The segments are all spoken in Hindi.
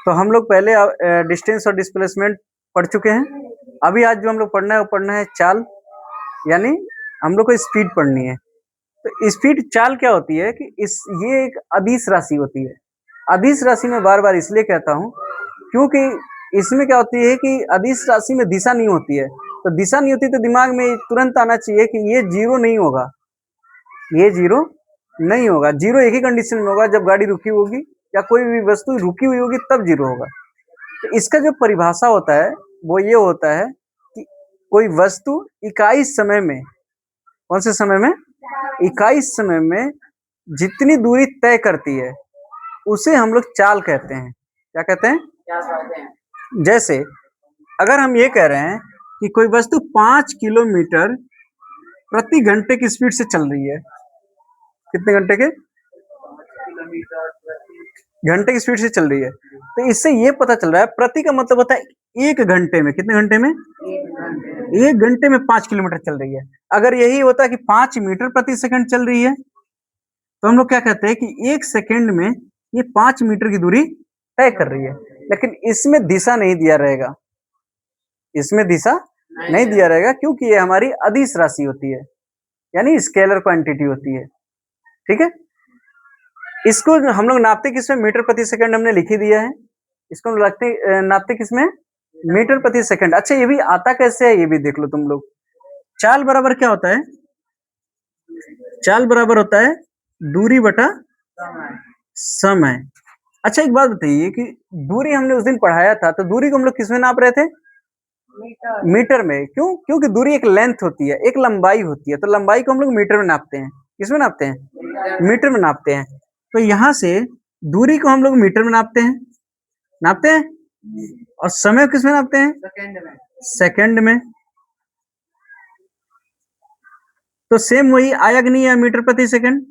तो हम लोग पहले डिस्टेंस और डिस्प्लेसमेंट पढ़ चुके हैं। अभी आज जो हम लोग पढ़ना है वो पढ़ना है चाल, यानी हम लोग को स्पीड पढ़नी है। तो स्पीड चाल क्या होती है कि ये एक अदिश राशि होती है। अदिश राशि में बार बार इसलिए कहता हूँ क्योंकि इसमें क्या होती है कि अदिश राशि में दिशा नहीं होती है। तो दिशा नहीं होती तो दिमाग में तुरंत आना चाहिए कि ये जीरो नहीं होगा, ये जीरो नहीं होगा। जीरो एक ही कंडीशन में होगा, जब गाड़ी रुकी होगी या कोई भी वस्तु रुकी हुई होगी तब जीरो होगा। तो इसका जो परिभाषा होता है वो ये होता है कि कोई वस्तु इकाई समय में, कौन से समय में, इकाई समय में जितनी दूरी तय करती है उसे हम लोग चाल कहते हैं। क्या कहते हैं? जैसे अगर हम ये कह रहे हैं कि कोई वस्तु 5 किलोमीटर प्रति घंटे की स्पीड से चल रही है, कितने घंटे के, घंटे की स्पीड से चल रही है, तो इससे ये पता चल रहा है, प्रति का मतलब होता है एक घंटे में, कितने घंटे में, एक घंटे में 5 किलोमीटर चल रही है। अगर यही होता कि 5 मीटर प्रति सेकंड चल रही है तो हम लोग क्या कहते हैं कि एक सेकंड में ये 5 मीटर की दूरी तय कर रही है। लेकिन इसमें दिशा नहीं दिया रहेगा, इसमें दिशा नहीं दिया रहेगा क्योंकि ये हमारी अदिश राशि होती है, यानी स्केलर क्वांटिटी होती है। ठीक है, इसको हम लोग नापते किसमें, मीटर प्रति सेकंड हमने लिख ही दिया है। इसको हम नापते किसमें, मीटर प्रति सेकंड। अच्छा ये भी आता कैसे है ये भी देख लो तुम लोग। चाल बराबर क्या होता है, चाल बराबर होता है दूरी बटा समय। अच्छा एक बात बताइए कि दूरी हमने उस दिन पढ़ाया था, तो दूरी को हम लोग किसमें नाप रहे थे, मीटर में। क्यों? क्योंकि दूरी एक लेंथ होती है, एक लंबाई होती है, तो लंबाई को हम लोग मीटर में नापते हैं। किसमें नापते हैं, मीटर में नापते हैं। तो यहां से दूरी को हम लोग मीटर में नापते हैं, नापते हैं, और समय किसमें नापते हैं, सेकंड में। तो सेम वही आया कि नहीं आया, मीटर प्रति सेकंड।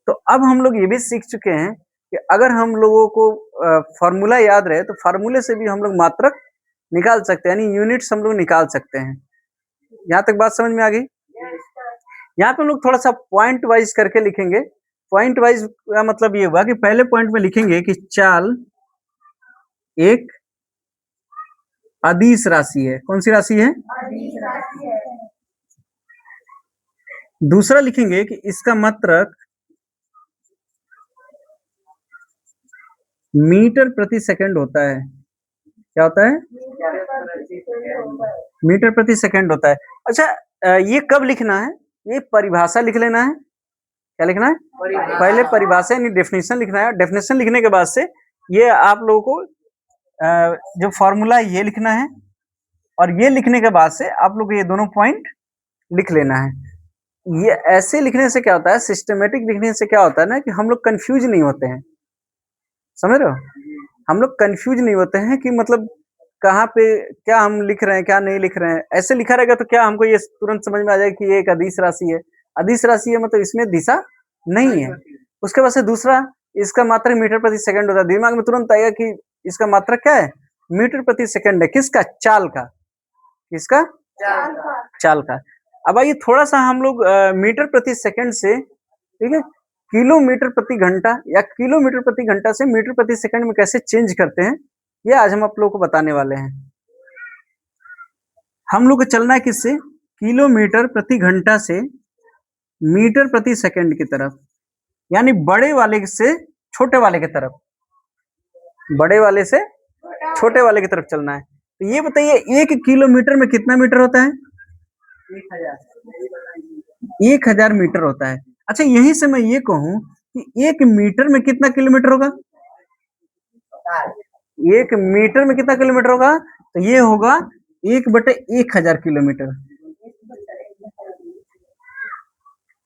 तो अब हम लोग ये भी सीख चुके हैं कि अगर हम लोगों को फॉर्मूला याद रहे तो फार्मूले से भी हम लोग मात्रक निकाल सकते हैं, यानी यूनिट्स हम लोग निकाल सकते हैं। यहाँ तक बात समझ में आ गई। यहाँ पे हम लोग थोड़ा सा पॉइंट वाइज करके लिखेंगे। पॉइंट वाइज का मतलब ये हुआ कि पहले पॉइंट में लिखेंगे कि चाल एक अदिश राशि है। कौन सी राशि है, दूसरा लिखेंगे कि इसका मात्रक मीटर प्रति सेकंड होता है। क्या होता है, मीटर प्रति सेकंड होता है। अच्छा ये कब लिखना है, ये परिभाषा लिख लेना है। क्या लिखना है, पहले परिभाषा यानी डेफिनेशन लिखना है। डेफिनेशन लिखने के बाद से ये आप लोगों को जो फॉर्मूला ये लिखना है, और ये लिखने के बाद से आप लोग ये दोनों पॉइंट लिख लेना है। ये ऐसे लिखने से क्या होता है, सिस्टमेटिक लिखने से क्या होता है ना कि हम लोग कंफ्यूज नहीं होते हैं। समझ रहे हो, हम लोग कंफ्यूज नहीं होते हैं कि मतलब कहाँ पे क्या हम लिख रहे हैं क्या नहीं लिख रहे हैं। ऐसे लिखा रहेगा तो क्या हमको ये तुरंत समझ में आ जाए कि ये एक अदिश राशि है। अदिश राशि है मतलब इसमें दिशा नहीं है। उसके बाद से दूसरा, इसका मात्रक मीटर प्रति सेकंड होता है। दिमाग में तुरंत आएगा कि इसका मात्रक क्या है, मीटर प्रति सेकंड है। किसका, चाल का। किसका, चाल का। अब आइए थोड़ा सा हम लोग मीटर प्रति सेकंड से, ठीक है, किलोमीटर प्रति घंटा या किलोमीटर प्रति घंटा से मीटर प्रति सेकंड में कैसे चेंज करते हैं, ये आज हम आप लोगों को बताने वाले हैं। हम लोग को चलना है किससे, किलोमीटर प्रति घंटा से मीटर प्रति सेकंड की तरफ, यानी बड़े वाले से छोटे वाले की तरफ, बड़े वाले से छोटे वाले की तरफ चलना है। तो ये बताइए 1 किलोमीटर में कितना मीटर होता है, 1000 मीटर होता है। अच्छा यहीं से मैं ये कहूं कि 1 मीटर में कितना किलोमीटर होगा, 1 मीटर में कितना किलोमीटर होगा, तो ये होगा 1/1000 किलोमीटर।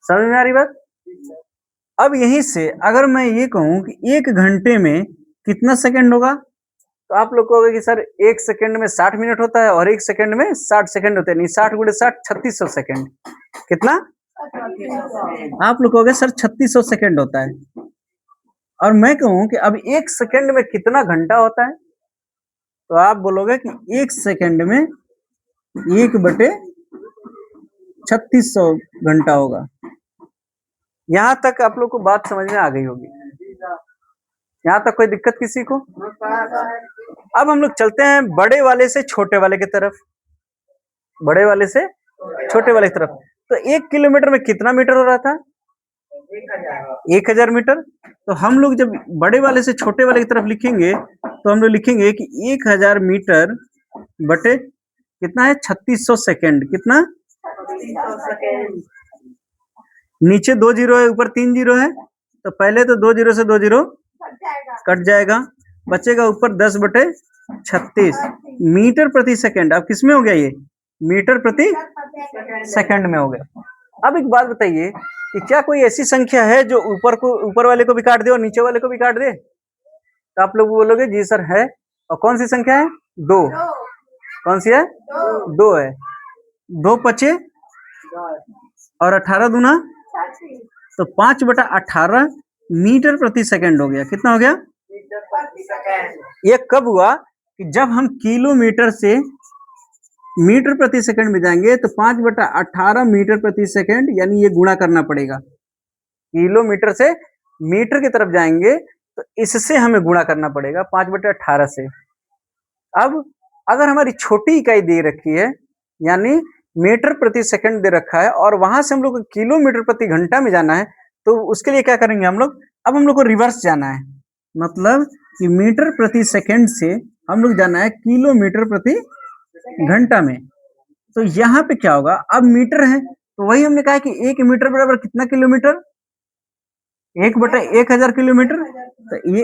समझ में आ रही बात। अब यहीं से अगर मैं ये कहूं कि 1 घंटे में कितना सेकंड होगा, तो आप लोग कहोगे कि सर 1 सेकंड में 60 मिनट होता है और 1 सेकंड में 60 सेकंड होते हैं। नहीं, 60 × 60 3600 सेकंड। कितना, आप लोग कहोगे सर 3600 सेकंड होता है। और मैं कहूं कि अब 1 सेकंड में कितना घंटा होता है, तो आप बोलोगे कि 1 सेकंड में 1/3600 घंटा होगा। यहां तक आप लोग को बात समझ में आ गई होगी। यहाँ तक कोई दिक्कत किसी को? अब हम लोग चलते हैं बड़े वाले से छोटे वाले की तरफ, बड़े वाले से छोटे वाले की तरफ। तो 1 किलोमीटर में कितना मीटर हो रहा था? 1000 मीटर। तो हम लोग जब बड़े वाले से छोटे वाले की तरफ लिखेंगे तो हम लोग लिखेंगे कि 1000 मीटर बटे कितना है 3600 सेकेंड। कितना? नीचे 2 जीरो है, ऊपर 3 जीरो है, तो पहले तो 2 जीरो से 2 जीरो कट जाएगा, बचेगा ऊपर 10 बटे 36 मीटर प्रति सेकेंड। अब किस में हो गया? ये मीटर प्रति सेकंड में हो गया। अब एक बात बताइए कि क्या कोई ऐसी संख्या है जो ऊपर वाले को भी काट दे और नीचे वाले को भी काट दे? तो आप लोग बोलोगे जी सर है। और कौन सी संख्या है? 2। कौन सी है? 2 है। 2 पचे और 18 दूना, तो 5/18 मीटर प्रति सेकंड हो गया। कितना हो गया? ये कब हुआ कि जब हम किलोमीटर से मीटर प्रति सेकंड में जाएंगे तो 5/18 मीटर प्रति सेकंड, यानी ये गुणा करना पड़ेगा। किलोमीटर से मीटर की तरफ जाएंगे तो इससे हमें गुणा करना पड़ेगा 5/18 से। अब अगर हमारी छोटी इकाई दे रखी है, यानी मीटर प्रति सेकंड दे रखा है, और वहां से हम लोग को किलोमीटर प्रति घंटा में जाना है, तो उसके लिए क्या करेंगे हम लोग? अब हम लोग को रिवर्स जाना है, मतलब कि मीटर प्रति सेकंड से हम लोग जाना है किलोमीटर प्रति घंटा में। तो यहाँ पे क्या होगा? अब मीटर है तो वही हमने कहा कि 1 मीटर बराबर कितना किलोमीटर? 1/1000 किलोमीटर। तो ये